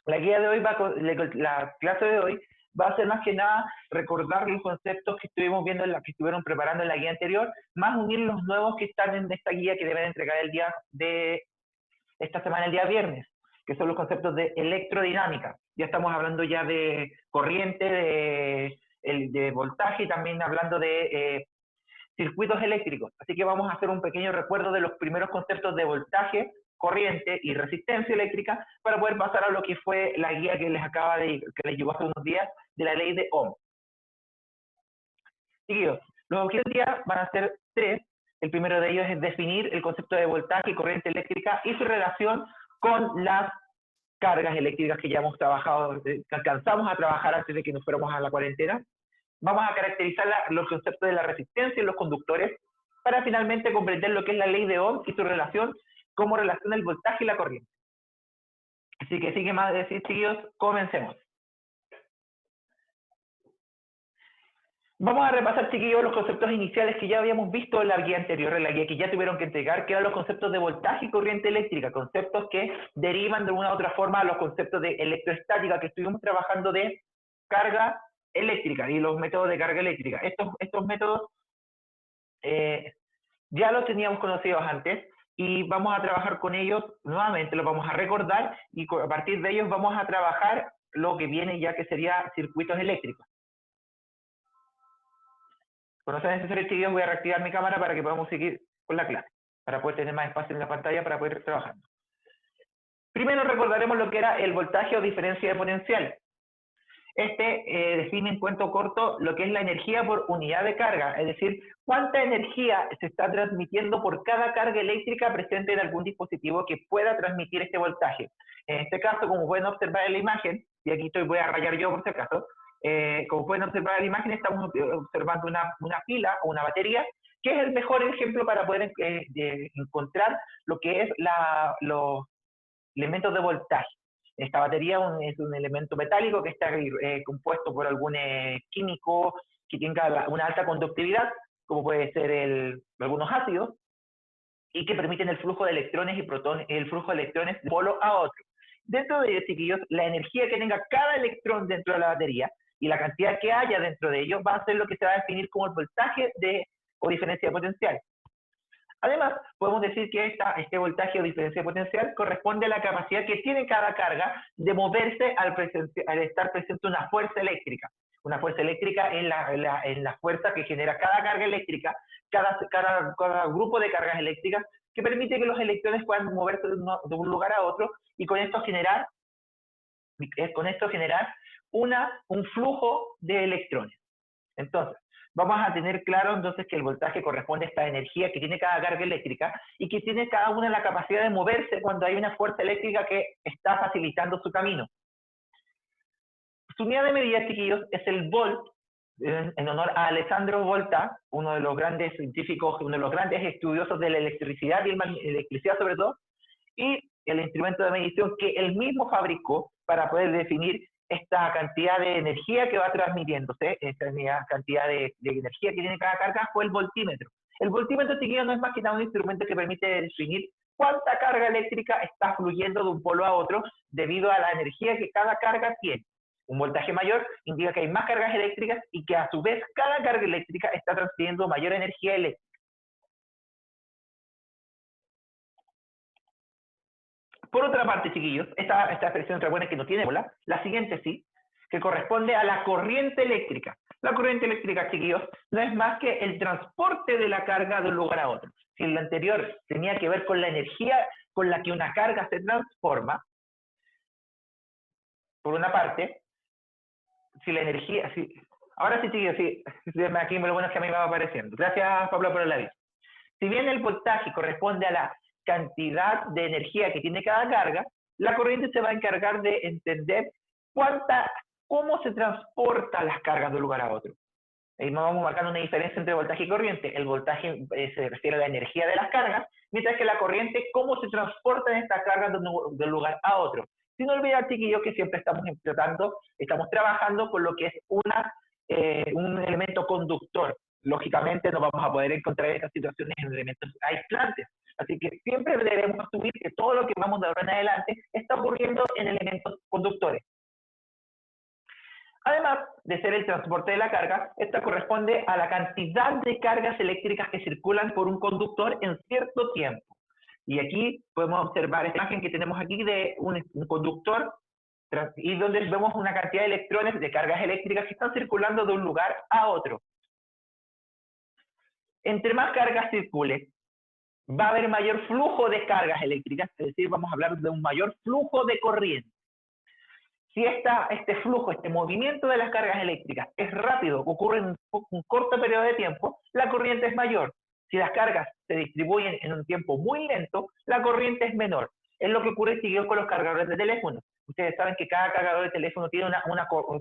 La guía de hoy la clase de hoy va a ser más que nada recordar los conceptos que estuvimos viendo, que estuvieron preparando en la guía anterior, más unir los nuevos que están en esta guía que deben entregar el día de esta semana, el día viernes, que son los conceptos de electrodinámica. Ya estamos hablando ya de corriente, de voltaje y también hablando de circuitos eléctricos. Así que vamos a hacer un pequeño recuerdo de los primeros conceptos de voltaje, corriente y resistencia eléctrica para poder pasar a lo que fue la guía que que les llegó hace unos días de la ley de Ohm. Seguidos, los objetivos del día van a ser tres. El primero de ellos es definir el concepto de voltaje y corriente eléctrica y su relación con las cargas eléctricas que ya hemos trabajado, que alcanzamos a trabajar antes de que nos fuéramos a la cuarentena. Vamos a caracterizar los conceptos de la resistencia en los conductores para finalmente comprender lo que es la ley de Ohm y su relación, cómo relaciona el voltaje y la corriente. Así que sigue más de decir, chiquillos, comencemos. Vamos a repasar, chiquillos, los conceptos iniciales que ya habíamos visto en la guía anterior, en la guía que ya tuvieron que entregar, que eran los conceptos de voltaje y corriente eléctrica, conceptos que derivan de una u otra forma a los conceptos de electroestática que estuvimos trabajando de carga eléctrica y los métodos de carga eléctrica. Estos métodos ya los teníamos conocidos antes y vamos a trabajar con ellos nuevamente, los vamos a recordar y a partir de ellos vamos a trabajar lo que viene ya que sería circuitos eléctricos. Cuando sea necesario, chicos, voy a reactivar mi cámara para que podamos seguir con la clase, para poder tener más espacio en la pantalla para poder ir trabajando. Primero recordaremos lo que era el voltaje o diferencia de potencial. Define en cuento corto lo que es la energía por unidad de carga, es decir, cuánta energía se está transmitiendo por cada carga eléctrica presente en algún dispositivo que pueda transmitir este voltaje. En este caso, como pueden observar en la imagen, y aquí voy a rayar yo por si acaso, como pueden observar en la imagen, estamos observando una pila o una batería, que es el mejor ejemplo para poder encontrar lo que es los elementos de voltaje. Esta batería es un elemento metálico que está compuesto por algún químico que tenga una alta conductividad, como puede ser algunos ácidos, y que permiten el flujo de electrones y protones, el flujo de electrones de un polo a otro. Dentro de ellos, chiquillos, la energía que tenga cada electrón dentro de la batería y la cantidad que haya dentro de ellos va a ser lo que se va a definir como el voltaje o diferencia de potencial. Además, podemos decir que este voltaje o diferencia de potencial corresponde a la capacidad que tiene cada carga de moverse al estar presente una fuerza eléctrica. Una fuerza eléctrica es la fuerza que genera cada carga eléctrica, cada grupo de cargas eléctricas, que permite que los electrones puedan moverse de un lugar a otro y con esto generar un flujo de electrones. Entonces, vamos a tener claro entonces que el voltaje corresponde a esta energía que tiene cada carga eléctrica y que tiene cada una la capacidad de moverse cuando hay una fuerza eléctrica que está facilitando su camino. Su unidad de medida, chiquillos, es el volt, en honor a Alessandro Volta, uno de los grandes científicos, uno de los grandes estudiosos de la electricidad y la electricidad sobre todo, y el instrumento de medición que él mismo fabricó para poder definir esta cantidad de energía que va transmitiéndose, esta cantidad de energía que tiene cada carga, fue el voltímetro. El voltímetro, chiquillos, no es más que nada un instrumento que permite definir cuánta carga eléctrica está fluyendo de un polo a otro debido a la energía que cada carga tiene. Un voltaje mayor indica que hay más cargas eléctricas y que a su vez cada carga eléctrica está transmitiendo mayor energía eléctrica. Por otra parte, chiquillos, esta expresión recuerden que no tiene bola, la siguiente sí, que corresponde a la corriente eléctrica. La corriente eléctrica, chiquillos, no es más que el transporte de la carga de un lugar a otro. Si el anterior tenía que ver con la energía con la que una carga se transforma, por una parte, si la energía... ahora sí, chiquillos, sí, aquí lo bueno es que a mí me va apareciendo. Gracias, Pablo, por el aviso. Si bien el voltaje corresponde a la cantidad de energía que tiene cada carga, la corriente se va a encargar de entender cómo se transportan las cargas de un lugar a otro. Ahí vamos marcando una diferencia entre voltaje y corriente. El voltaje se refiere a la energía de las cargas, mientras que la corriente, cómo se transportan estas cargas de un lugar a otro. Sin olvidar, chiquillos, que siempre estamos trabajando con lo que es un elemento conductor. Lógicamente no vamos a poder encontrar estas situaciones en elementos aislantes. Así que siempre debemos asumir que todo lo que vamos de ahora en adelante está ocurriendo en elementos conductores. Además de ser el transporte de la carga, esta corresponde a la cantidad de cargas eléctricas que circulan por un conductor en cierto tiempo. Y aquí podemos observar esta imagen que tenemos aquí de un conductor y donde vemos una cantidad de electrones de cargas eléctricas que están circulando de un lugar a otro. Entre más cargas circule, va a haber mayor flujo de cargas eléctricas, es decir, vamos a hablar de un mayor flujo de corriente. Si este flujo, este movimiento de las cargas eléctricas es rápido, ocurre en un corto periodo de tiempo, la corriente es mayor. Si las cargas se distribuyen en un tiempo muy lento, la corriente es menor. Es lo que ocurre con los cargadores de teléfono. Ustedes saben que cada cargador de teléfono tiene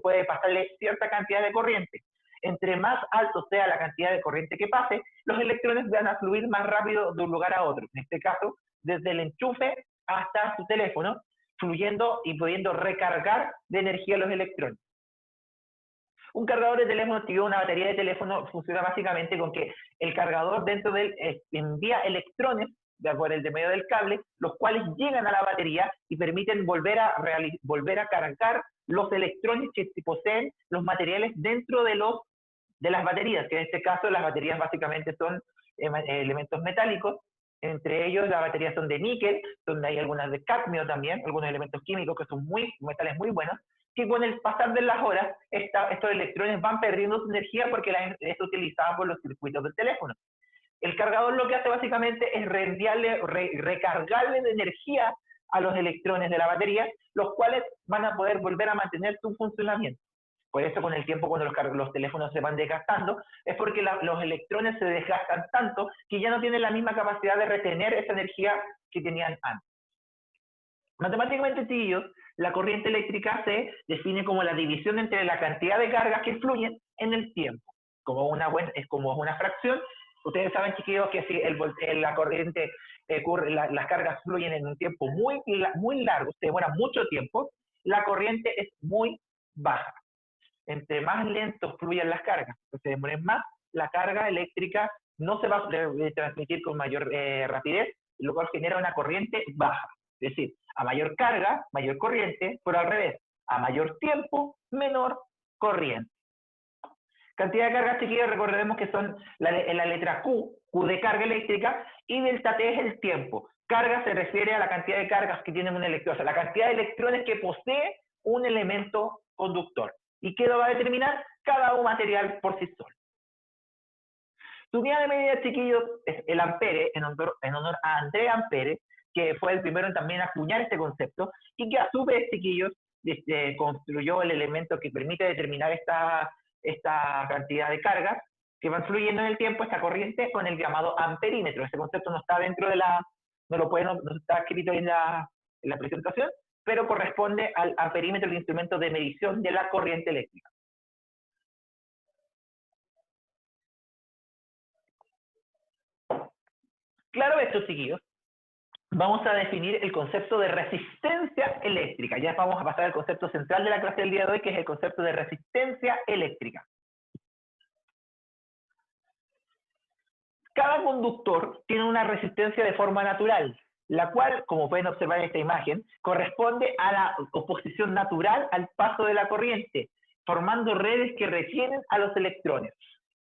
puede pasarle cierta cantidad de corriente. Entre más alto sea la cantidad de corriente que pase, los electrones van a fluir más rápido de un lugar a otro. En este caso, desde el enchufe hasta su teléfono, fluyendo y pudiendo recargar de energía los electrones. Un cargador de teléfono, si una batería de teléfono, funciona básicamente con que el cargador dentro de él envía electrones por el medio del cable, los cuales llegan a la batería y permiten volver a cargar los electrones que poseen los materiales dentro de las baterías, que en este caso las baterías básicamente son elementos metálicos. Entre ellos las baterías son de níquel, donde hay algunas de cadmio también, algunos elementos químicos que son metales muy buenos, que con el pasar de las horas estos electrones van perdiendo su energía porque es utilizada por los circuitos del teléfono. El cargador lo que hace básicamente es recargarle de energía a los electrones de la batería, los cuales van a poder volver a mantener su funcionamiento. Por eso con el tiempo, cuando los teléfonos se van desgastando, es porque los electrones se desgastan tanto que ya no tienen la misma capacidad de retener esa energía que tenían antes. Matemáticamente, chiquillos, la corriente eléctrica se define como la división entre la cantidad de cargas que fluyen en el tiempo. Es como una fracción. Ustedes saben, chiquillos, que si la corriente las cargas fluyen en un tiempo muy largo, se demora mucho tiempo, la corriente es muy baja. Entre más lentos fluyan las cargas, se demoren más, la carga eléctrica no se va a transmitir con mayor rapidez, lo cual genera una corriente baja. Es decir, a mayor carga, mayor corriente, pero al revés, a mayor tiempo, menor corriente. Cantidad de cargas, chiquillos, recordemos que son la letra Q de carga eléctrica, y delta T es el tiempo. Carga se refiere a la cantidad de cargas que tiene un electrón, o sea, la cantidad de electrones que posee un elemento conductor. ¿Y qué lo va a determinar? Cada un material por sí solo. Su unidad de medida, chiquillos, es el ampere, en honor a André Ampere, que fue el primero en también acuñar este concepto, y que a su vez, chiquillos, construyó el elemento que permite determinar esta cantidad de cargas que van fluyendo en el tiempo, esta corriente, con el llamado amperímetro. Este concepto no está dentro de no está escrito en la presentación, pero corresponde al amperímetro, el instrumento de medición de la corriente eléctrica. Claro esto, chiquillos, vamos a definir el concepto de resistencia eléctrica. Ya vamos a pasar al concepto central de la clase del día de hoy, que es el concepto de resistencia eléctrica. Cada conductor tiene una resistencia de forma natural, la cual, como pueden observar en esta imagen, corresponde a la oposición natural al paso de la corriente, formando redes que retienen a los electrones.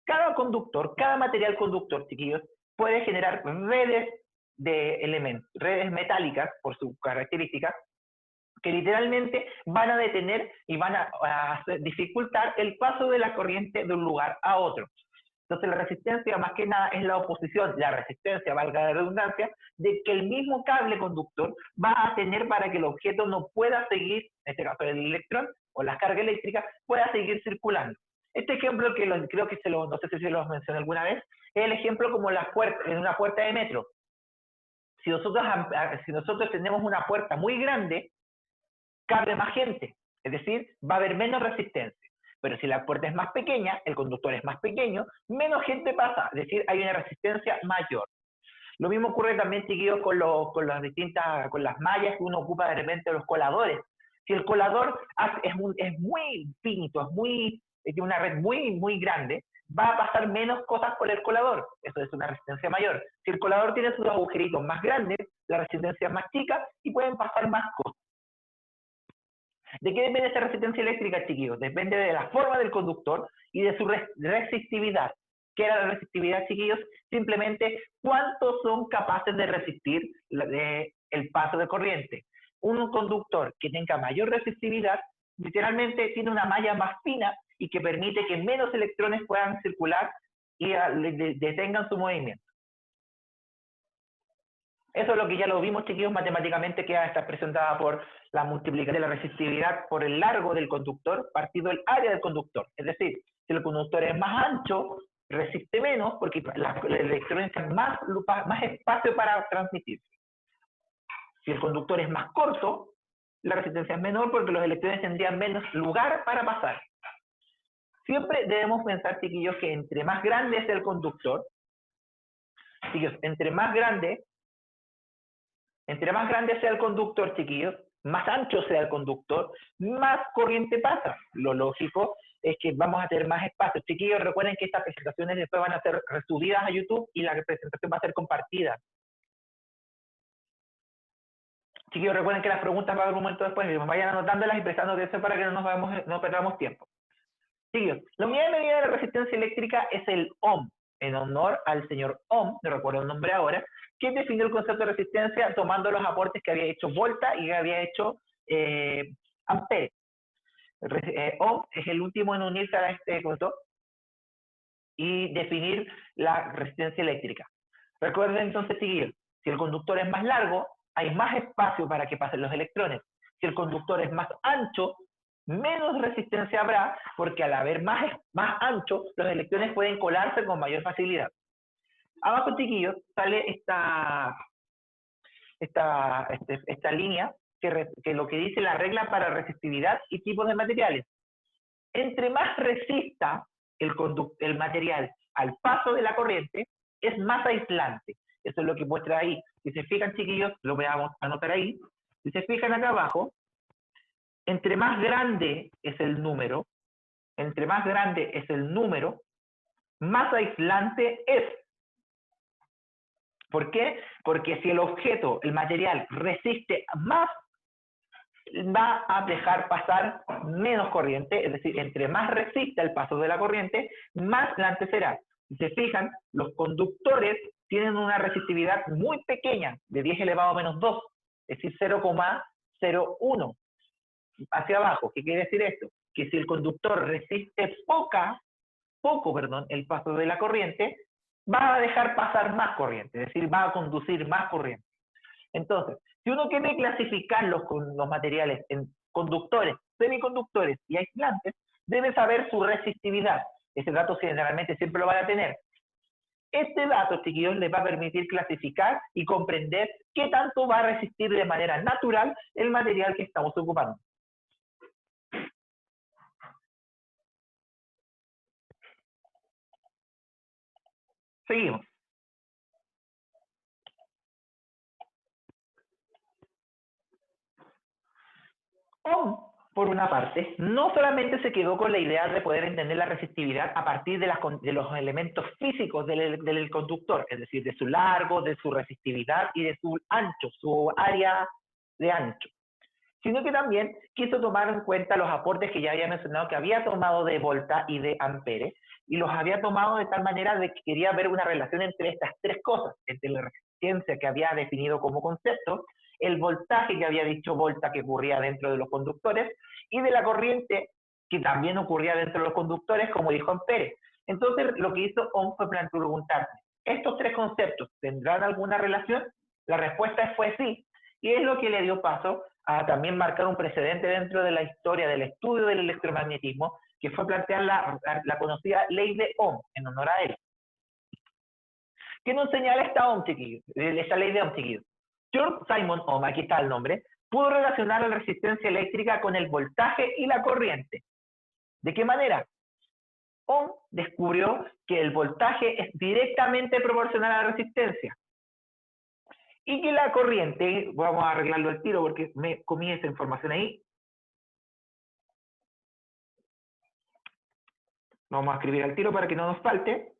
Cada conductor, cada material conductor, chiquillos, puede generar redes de elementos, redes metálicas, por su característica, que literalmente van a detener y van a dificultar el paso de la corriente de un lugar a otro. Entonces la resistencia, más que nada, es la oposición, la resistencia, valga la redundancia, de que el mismo cable conductor va a tener para que el objeto no pueda seguir, en este caso el electrón o la carga eléctrica, pueda seguir circulando. Este ejemplo, que creo que no sé si se los mencioné alguna vez, es el ejemplo como en una puerta de metro. Si nosotros tenemos una puerta muy grande, cabe más gente, es decir, va a haber menos resistencia. Pero si la puerta es más pequeña, el conductor es más pequeño, menos gente pasa, es decir, hay una resistencia mayor. Lo mismo ocurre también, chiquillos, con las mallas que uno ocupa de repente, los coladores. Si el colador es muy finito, tiene una red muy grande, va a pasar menos cosas por el colador. Eso es una resistencia mayor. Si el colador tiene sus agujeritos más grandes, la resistencia es más chica y pueden pasar más cosas. ¿De qué depende esta resistencia eléctrica, chiquillos? Depende de la forma del conductor y de su resistividad. ¿Qué era la resistividad, chiquillos? Simplemente cuántos son capaces de resistir el paso de corriente. Un conductor que tenga mayor resistividad, literalmente tiene una malla más fina y que permite que menos electrones puedan circular y detengan su movimiento. Eso es lo que ya lo vimos, chiquillos, matemáticamente queda esta expresión dada por la multiplicación de la resistividad por el largo del conductor partido el área del conductor. Es decir, si el conductor es más ancho, resiste menos porque los electrones tienen más espacio para transmitirse. Si el conductor es más corto, la resistencia es menor porque los electrones tendrían menos lugar para pasar. Siempre debemos pensar, chiquillos, que entre más grande es el conductor, chiquillos, entre más grande sea el conductor, chiquillos, más ancho sea el conductor, más corriente pasa. Lo lógico es que vamos a tener más espacio. Chiquillos, recuerden que estas presentaciones después van a ser resubidas a YouTube y la presentación va a ser compartida. Chiquillos, recuerden que las preguntas va a haber un momento después, vayan anotándolas y prestando atención para que no perdamos tiempo. Chiquillos, la unidad de medida de la resistencia eléctrica es el ohm, en honor al señor Ohm, no recuerdo el nombre ahora, que definió el concepto de resistencia tomando los aportes que había hecho Volta y que había hecho Ampere. Ohm es el último en unirse a este concepto y definir la resistencia eléctrica. Recuerden entonces, chiquillos, si el conductor es más largo, hay más espacio para que pasen los electrones. Si el conductor es más ancho, menos resistencia habrá, porque al haber más ancho, los electrones pueden colarse con mayor facilidad. Abajo, chiquillos, sale esta línea que lo que dice la regla para resistividad y tipos de materiales. Entre más resista el material al paso de la corriente, es más aislante. Eso es lo que muestra ahí. Si se fijan, chiquillos, lo vamos a anotar ahí. Si se fijan acá abajo, entre más grande es el número, más aislante es. ¿Por qué? Porque si el objeto, el material, resiste más, va a dejar pasar menos corriente, es decir, entre más resista el paso de la corriente, más aislante será. Si se fijan, los conductores tienen una resistividad muy pequeña, de 10 elevado a menos 2, es decir, 0,01 hacia abajo. ¿Qué quiere decir esto? Que si el conductor resiste poco, el paso de la corriente, va a dejar pasar más corriente, es decir, va a conducir más corriente. Entonces, si uno quiere clasificar los materiales en conductores, semiconductores y aislantes, debe saber su resistividad. Ese dato generalmente siempre lo van a tener. Este dato, chiquillos, les va a permitir clasificar y comprender qué tanto va a resistir de manera natural el material que estamos ocupando. Seguimos. Ohm, por una parte, no solamente se quedó con la idea de poder entender la resistividad a partir de los elementos físicos del conductor, es decir, de su largo, de su resistividad y de su ancho, su área de ancho, sino que también quiso tomar en cuenta los aportes que ya había mencionado, que había tomado de Volta y de Ampere, y los había tomado de tal manera de que quería ver una relación entre estas tres cosas, entre la resistencia que había definido como concepto, el voltaje que había dicho Volta que ocurría dentro de los conductores, y de la corriente que también ocurría dentro de los conductores, como dijo Ampere. Entonces, lo que hizo Ohm fue preguntarse, ¿estos tres conceptos tendrán alguna relación? La respuesta fue sí, y es lo que le dio paso a también marcar un precedente dentro de la historia del estudio del electromagnetismo, que fue plantear la conocida ley de Ohm, en honor a él. ¿Qué nos señala esta ley de Ohm, chiquillos? George Simon Ohm, aquí está el nombre, pudo relacionar la resistencia eléctrica con el voltaje y la corriente. ¿De qué manera? Ohm descubrió que el voltaje es directamente proporcional a la resistencia. Y que la corriente, vamos a arreglarlo al tiro porque me comí esa información ahí. vamos a escribir al tiro para que no nos falte.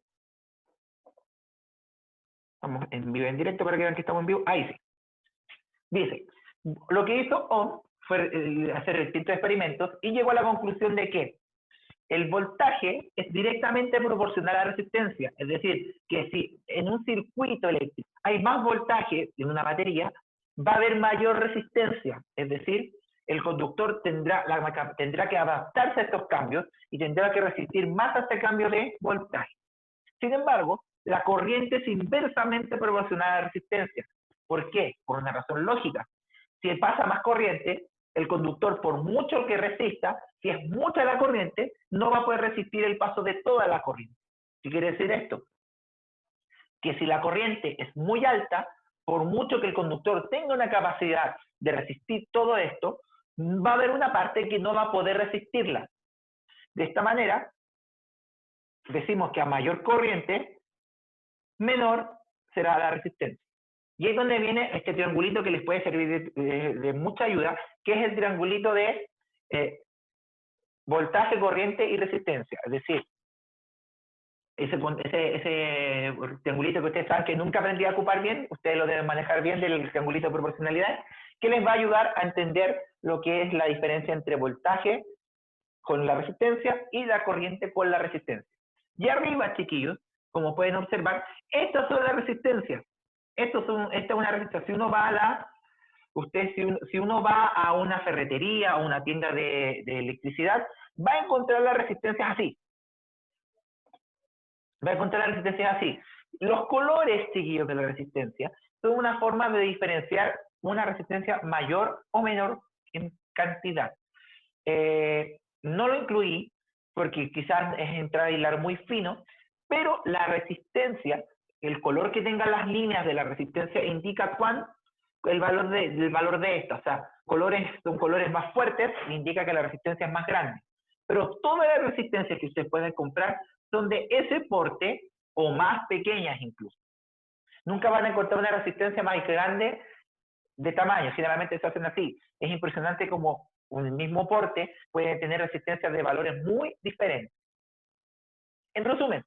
Estamos en vivo, en directo, para que vean que estamos en vivo. Ahí sí. Dice, lo que hizo Ohm fue hacer distintos experimentos y llegó a la conclusión de que el voltaje es directamente proporcional a la resistencia. Es decir, que si en un circuito eléctrico hay más voltaje en una batería, va a haber mayor resistencia. Es decir, el conductor tendrá que adaptarse a estos cambios y tendrá que resistir más a este cambio de voltaje. Sin embargo, la corriente es inversamente proporcional a la resistencia. ¿Por qué? Por una razón lógica. Si pasa más corriente, el conductor, por mucho que resista, si es mucha la corriente, no va a poder resistir el paso de toda la corriente. ¿Qué quiere decir esto? Que si la corriente es muy alta, por mucho que el conductor tenga una capacidad de resistir todo esto, va a haber una parte que no va a poder resistirla. De esta manera, decimos que a mayor corriente, menor será la resistencia. Y es donde viene este triangulito que les puede servir de mucha ayuda, que es el triangulito de voltaje, corriente y resistencia. Es decir, ese triangulito que ustedes saben que nunca aprendí a ocupar bien, ustedes lo deben manejar bien, del triangulito de proporcionalidad, que les va a ayudar a entender lo que es la diferencia entre voltaje con la resistencia y la corriente con la resistencia. Y arriba, chiquillos, como pueden observar, estas son las resistencias. Esta es una resistencia. Si uno va a si uno va a una ferretería o una tienda de electricidad, va a encontrar las resistencias así. Va a encontrar las resistencias así. Los colores, chiquillos, de la resistencia son una forma de diferenciar una resistencia mayor o menor en cantidad. No lo incluí porque quizás es entrar a hilar muy fino, pero la resistencia, el color que tengan las líneas de la resistencia indica el valor de esta. O sea, son colores más fuertes, indica que la resistencia es más grande. Pero todas las resistencias que ustedes pueden comprar son de ese porte o más pequeñas incluso. Nunca van a encontrar una resistencia más grande de tamaño, generalmente se hacen así. Es impresionante como un mismo porte puede tener resistencias de valores muy diferentes. En resumen,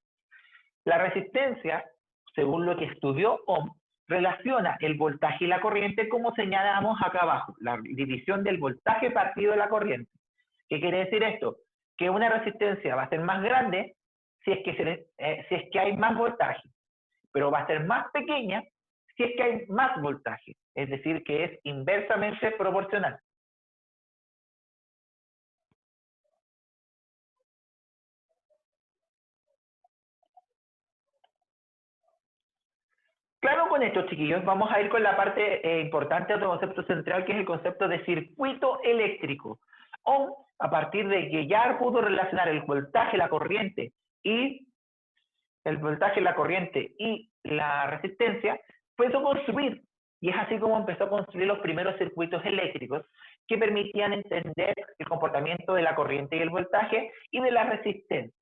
la resistencia, según lo que estudió Ohm, relaciona el voltaje y la corriente como señalamos acá abajo, la división del voltaje partido de la corriente. ¿Qué quiere decir esto? Que una resistencia va a ser más grande si es que hay más voltaje, pero va a ser más pequeña si es que hay más voltaje, es decir, que es inversamente proporcional. Claro, con esto, chiquillos, vamos a ir con la parte importante, otro concepto central, que es el concepto de circuito eléctrico. Ohm, a partir de que ya pudo relacionar el voltaje, la corriente y la resistencia, empezó a construir, y es así como empezó a construir los primeros circuitos eléctricos que permitían entender el comportamiento de la corriente y el voltaje y de la resistencia.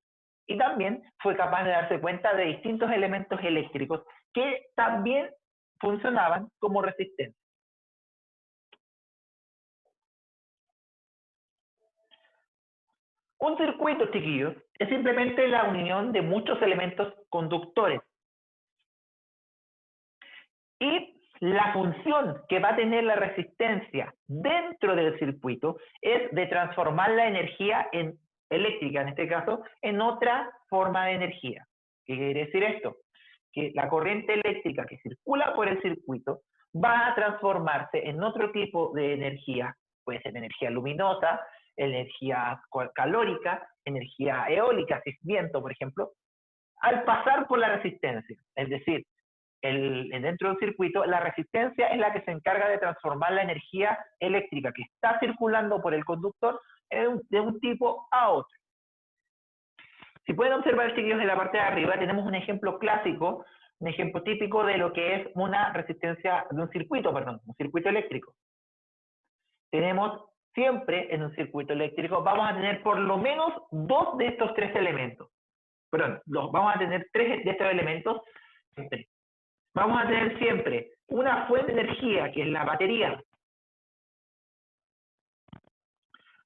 Y también fue capaz de darse cuenta de distintos elementos eléctricos que también funcionaban como resistencia. Un circuito, chiquillos, es simplemente la unión de muchos elementos conductores. Y la función que va a tener la resistencia dentro del circuito es de transformar la energía eléctrica, en este caso, en otra forma de energía. ¿Qué quiere decir esto? Que la corriente eléctrica que circula por el circuito va a transformarse en otro tipo de energía. Puede ser energía luminosa, energía calórica, energía eólica, si es viento, por ejemplo, al pasar por la resistencia. Es decir, dentro del circuito, la resistencia es la que se encarga de transformar la energía eléctrica que está circulando por el conductor de un tipo a otro. Si pueden observar, chiquillos, en la parte de arriba tenemos un ejemplo clásico, un ejemplo típico de lo que es una resistencia de un circuito eléctrico. Tenemos siempre en un circuito eléctrico, vamos a tener por lo menos dos de estos tres elementos. Vamos a tener tres de estos elementos. Vamos a tener siempre una fuente de energía, que es la batería.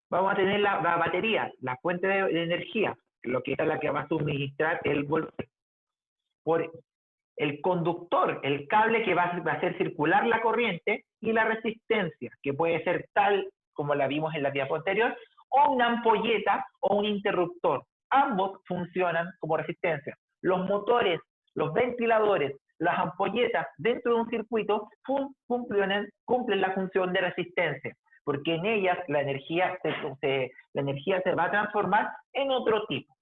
Vamos a tener la batería, la fuente de energía, lo que es la que va a suministrar el voltaje, por el conductor, el cable que va a hacer circular la corriente, y la resistencia, que puede ser tal como la vimos en la diapositiva anterior, o una ampolleta o un interruptor. Ambos funcionan como resistencia. Los motores, los ventiladores, las ampolletas dentro de un circuito cumplen la función de resistencia, porque en ellas la energía se va a transformar en otro tipo.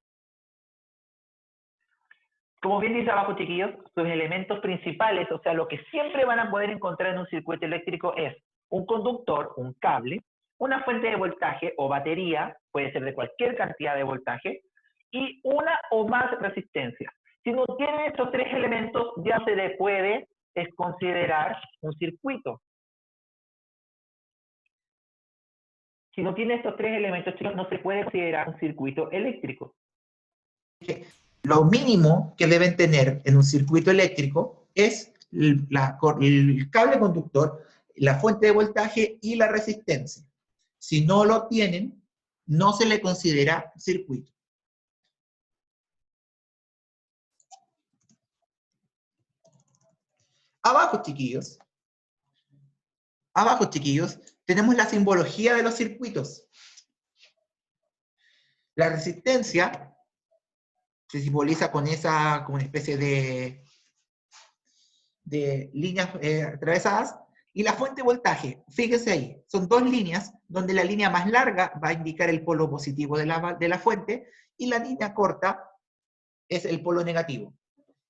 Como bien dice abajo, chiquillos, sus elementos principales, o sea, lo que siempre van a poder encontrar en un circuito eléctrico es un conductor, un cable, una fuente de voltaje o batería, puede ser de cualquier cantidad de voltaje, y una o más resistencias. Si no tienen estos tres elementos, ya se le puede considerar un circuito. Si no tiene estos tres elementos, chicos, no se puede considerar un circuito eléctrico. Lo mínimo que deben tener en un circuito eléctrico es el cable conductor, la fuente de voltaje y la resistencia. Si no lo tienen, no se le considera circuito. Abajo, chiquillos, tenemos la simbología de los circuitos. La resistencia se simboliza con una especie de líneas atravesadas, y la fuente de voltaje, fíjense ahí, son dos líneas, donde la línea más larga va a indicar el polo positivo de la fuente, y la línea corta es el polo negativo.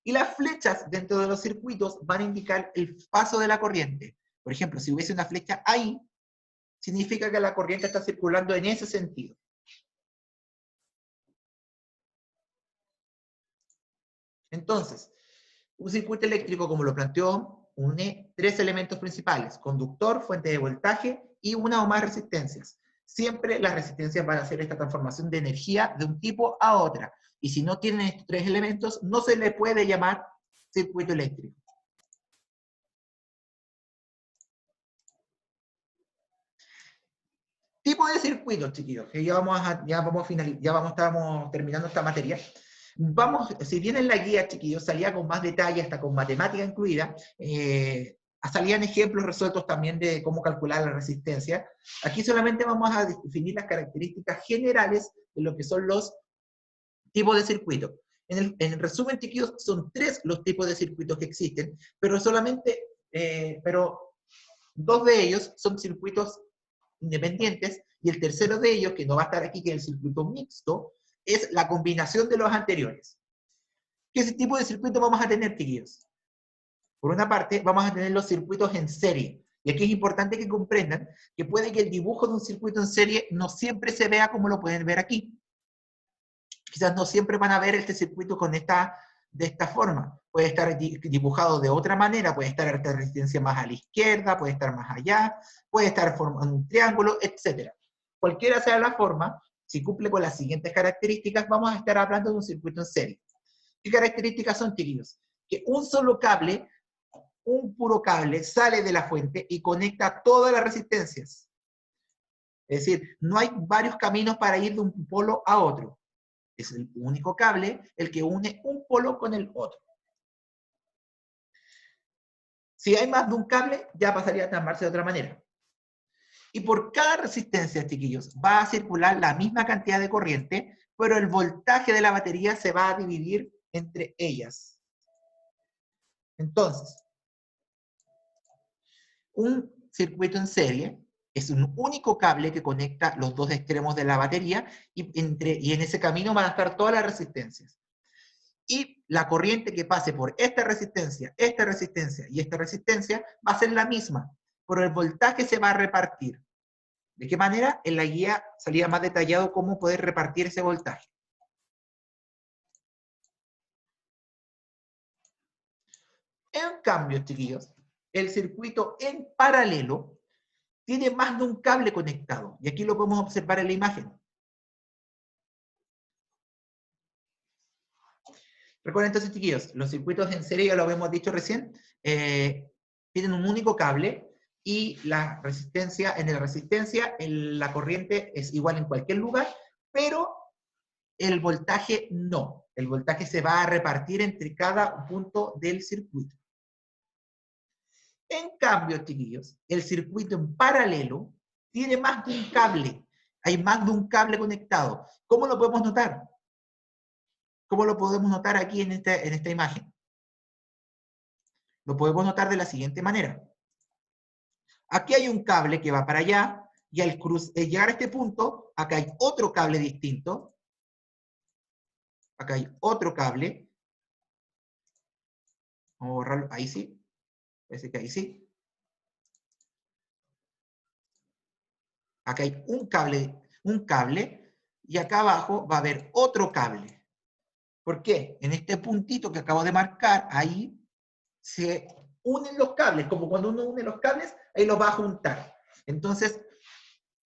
Y las flechas dentro de los circuitos van a indicar el paso de la corriente. Por ejemplo, si hubiese una flecha ahí, significa que la corriente está circulando en ese sentido. Entonces, un circuito eléctrico, como lo planteó, une tres elementos principales: conductor, fuente de voltaje y una o más resistencias. Siempre las resistencias van a hacer esta transformación de energía de un tipo a otra. Y si no tienen estos tres elementos, no se le puede llamar circuito eléctrico. Tipo de circuitos, chiquillos, que estamos terminando esta materia. Si bien en la guía, chiquillos, salía con más detalle, hasta con matemática incluida, salían ejemplos resueltos también de cómo calcular la resistencia. Aquí solamente vamos a definir las características generales de lo que son los tipos de circuitos. En resumen, chiquillos, son tres los tipos de circuitos que existen, pero dos de ellos son circuitos independientes, y el tercero de ellos, que no va a estar aquí, que es el circuito mixto, es la combinación de los anteriores. ¿Qué tipo de circuito vamos a tener, chiquillos? Por una parte, vamos a tener los circuitos en serie. Y aquí es importante que comprendan que puede que el dibujo de un circuito en serie no siempre se vea como lo pueden ver aquí. Quizás no siempre van a ver este circuito de esta forma. Puede estar dibujado de otra manera, puede estar esta resistencia más a la izquierda, puede estar más allá, puede estar formando un triángulo, etc. Cualquiera sea la forma, si cumple con las siguientes características, vamos a estar hablando de un circuito en serie. ¿Qué características son, chiquillos? Que un solo cable, un puro cable, sale de la fuente y conecta todas las resistencias. Es decir, no hay varios caminos para ir de un polo a otro. Es el único cable el que une un polo con el otro. Si hay más de un cable, ya pasaría a llamarse de otra manera. Y por cada resistencia, chiquillos, va a circular la misma cantidad de corriente, pero el voltaje de la batería se va a dividir entre ellas. Entonces, un circuito en serie es un único cable que conecta los dos extremos de la batería, y en ese camino van a estar todas las resistencias. Y la corriente que pase por esta resistencia y esta resistencia va a ser la misma, pero el voltaje se va a repartir. ¿De qué manera? En la guía salía más detallado cómo poder repartir ese voltaje. En cambio, chiquillos, el circuito en paralelo tiene más de un cable conectado, y aquí lo podemos observar en la imagen. Recuerden entonces, chiquillos, los circuitos en serie, ya lo habíamos dicho recién, tienen un único cable, y la resistencia, la corriente es igual en cualquier lugar, pero El voltaje no. El voltaje se va a repartir entre cada punto del circuito. En cambio, chiquillos, el circuito en paralelo tiene más de un cable. Hay más de un cable conectado. ¿Cómo lo podemos notar? ¿Cómo lo podemos notar aquí en esta imagen? Lo podemos notar de la siguiente manera. Aquí hay un cable que va para allá, y al llegar a este punto, acá hay otro cable distinto. Acá hay otro cable. Vamos a borrarlo. Ahí sí. Parece que ahí sí. Acá hay un cable, y acá abajo va a haber otro cable. ¿Por qué? En este puntito que acabo de marcar, ahí se unen los cables, como cuando uno une los cables, ahí los va a juntar. Entonces,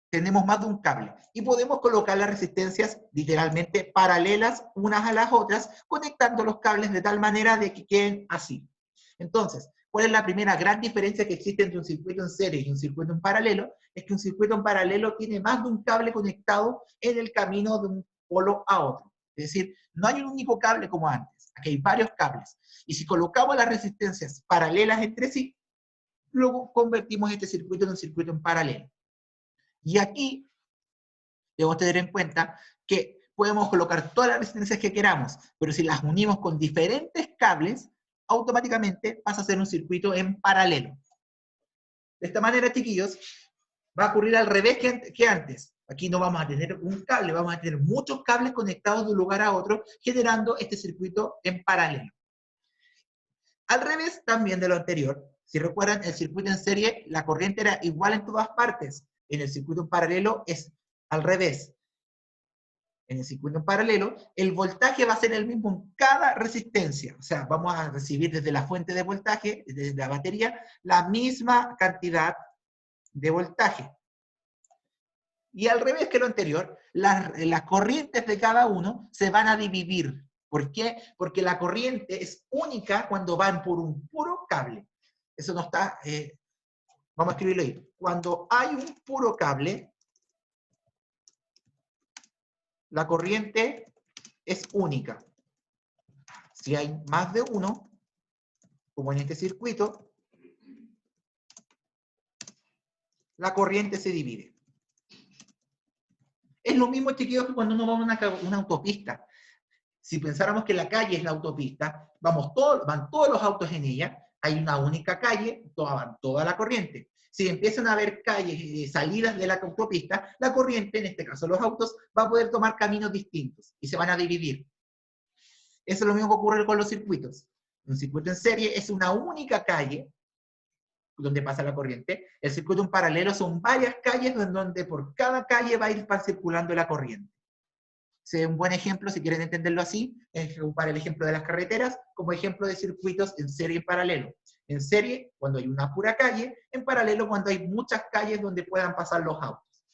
tenemos más de un cable. Y podemos colocar las resistencias literalmente paralelas unas a las otras, conectando los cables de tal manera de que queden así. Entonces, ¿cuál es la primera gran diferencia que existe entre un circuito en serie y un circuito en paralelo? Es que un circuito en paralelo tiene más de un cable conectado en el camino de un polo a otro. Es decir, no hay un único cable como antes. Aquí hay varios cables. Y si colocamos las resistencias paralelas entre sí, luego convertimos este circuito en un circuito en paralelo. Y aquí debemos tener en cuenta que podemos colocar todas las resistencias que queramos, pero si las unimos con diferentes cables, automáticamente pasa a ser un circuito en paralelo. De esta manera, chiquillos, va a ocurrir al revés que antes. Aquí no vamos a tener un cable, vamos a tener muchos cables conectados de un lugar a otro, generando este circuito en paralelo. Al revés también de lo anterior, si recuerdan, el circuito en serie, la corriente era igual en todas partes. En el circuito en paralelo es al revés. En el circuito en paralelo, el voltaje va a ser el mismo en cada resistencia. O sea, vamos a recibir desde la fuente de voltaje, desde la batería, la misma cantidad de voltaje. Y al revés que lo anterior, las corrientes de cada uno se van a dividir. ¿Por qué? Porque la corriente es única cuando van por un puro cable. Eso no está... vamos a escribirlo ahí. Cuando hay un puro cable, la corriente es única. Si hay más de uno, como en este circuito, la corriente se divide. Es lo mismo, chiquillos, que cuando uno va a una autopista. Si pensáramos que la calle es la autopista, van todos los autos en ella, hay una única calle, van toda la corriente. Si empiezan a haber calles, salidas de la autopista, la corriente, en este caso los autos, va a poder tomar caminos distintos y se van a dividir. Eso es lo mismo que ocurre con los circuitos. Un circuito en serie es una única calle donde pasa la corriente. El circuito en paralelo son varias calles donde por cada calle va a ir circulando la corriente. Un buen ejemplo, si quieren entenderlo así, es ocupar el ejemplo de las carreteras como ejemplo de circuitos en serie y paralelo. En serie, cuando hay una pura calle; en paralelo, cuando hay muchas calles donde puedan pasar los autos.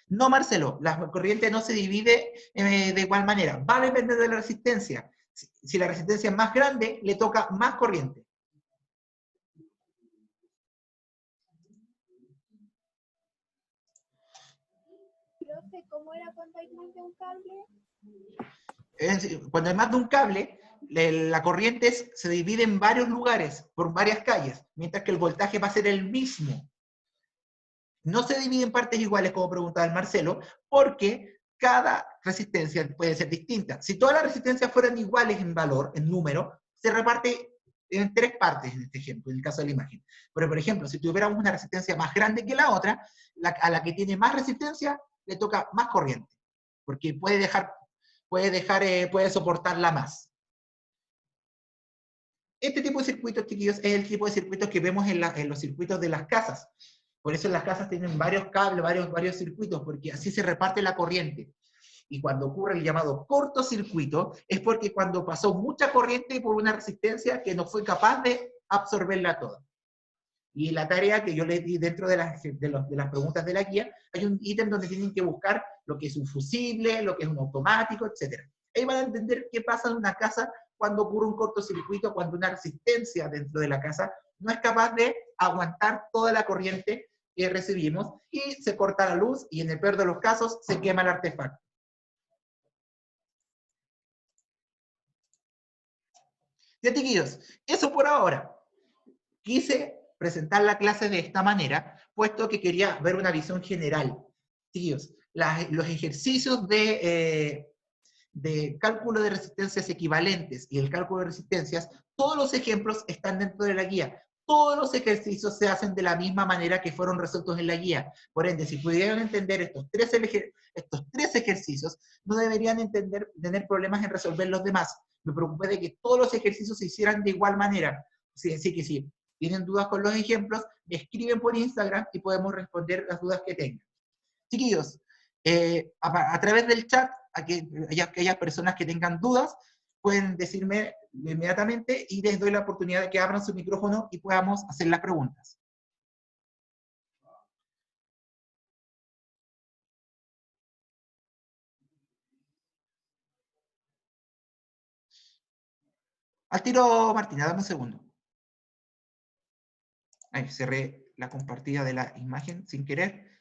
No, Marcelo, la corriente no se divide de igual manera. Va a depender de la resistencia. Si la resistencia es más grande, le toca más corriente. Profe, ¿cómo era cuando hay más de un cable? Cuando hay más de un cable, la corriente se divide en varios lugares, por varias calles, mientras que el voltaje va a ser el mismo. No se divide en partes iguales, como preguntaba el Marcelo, porque cada resistencia puede ser distinta. Si todas las resistencias fueran iguales en valor, en número, se reparte en 3 partes en este ejemplo, en el caso de la imagen. Pero, por ejemplo, si tuviéramos una resistencia más grande que la otra, a la que tiene más resistencia le toca más corriente, porque puede soportarla más. Este tipo de circuitos, chiquillos, es el tipo de circuitos que vemos en los circuitos de las casas. Por eso las casas tienen varios cables, varios circuitos, porque así se reparte la corriente. Y cuando ocurre el llamado cortocircuito, es porque cuando pasó mucha corriente por una resistencia que no fue capaz de absorberla toda. Y la tarea que yo les di dentro de las preguntas de la guía, hay un ítem donde tienen que buscar lo que es un fusible, lo que es un automático, etc. Ahí van a entender qué pasa en una casa cuando ocurre un cortocircuito, cuando una resistencia dentro de la casa no es capaz de aguantar toda la corriente que recibimos y se corta la luz y en el peor de los casos se quema el artefacto. Ya, chiquillos, eso por ahora. Quise presentar la clase de esta manera, puesto que quería ver una visión general. Chiquillos, los ejercicios de cálculo de resistencias equivalentes y el cálculo de resistencias, todos los ejemplos están dentro de la guía. Todos los ejercicios se hacen de la misma manera que fueron resueltos en la guía. Por ende, si pudieran entender estos tres ejercicios, no deberían tener problemas en resolver los demás. Me preocupé de que todos los ejercicios se hicieran de igual manera. Así que si tienen dudas con los ejemplos, me escriben por Instagram y podemos responder las dudas que tengan. Chiquillos, a través del chat, aquellas personas que tengan dudas, pueden decirme inmediatamente y les doy la oportunidad de que abran su micrófono y podamos hacer las preguntas. Al tiro, Martina, dame un segundo. Ahí, cerré la compartida de la imagen sin querer.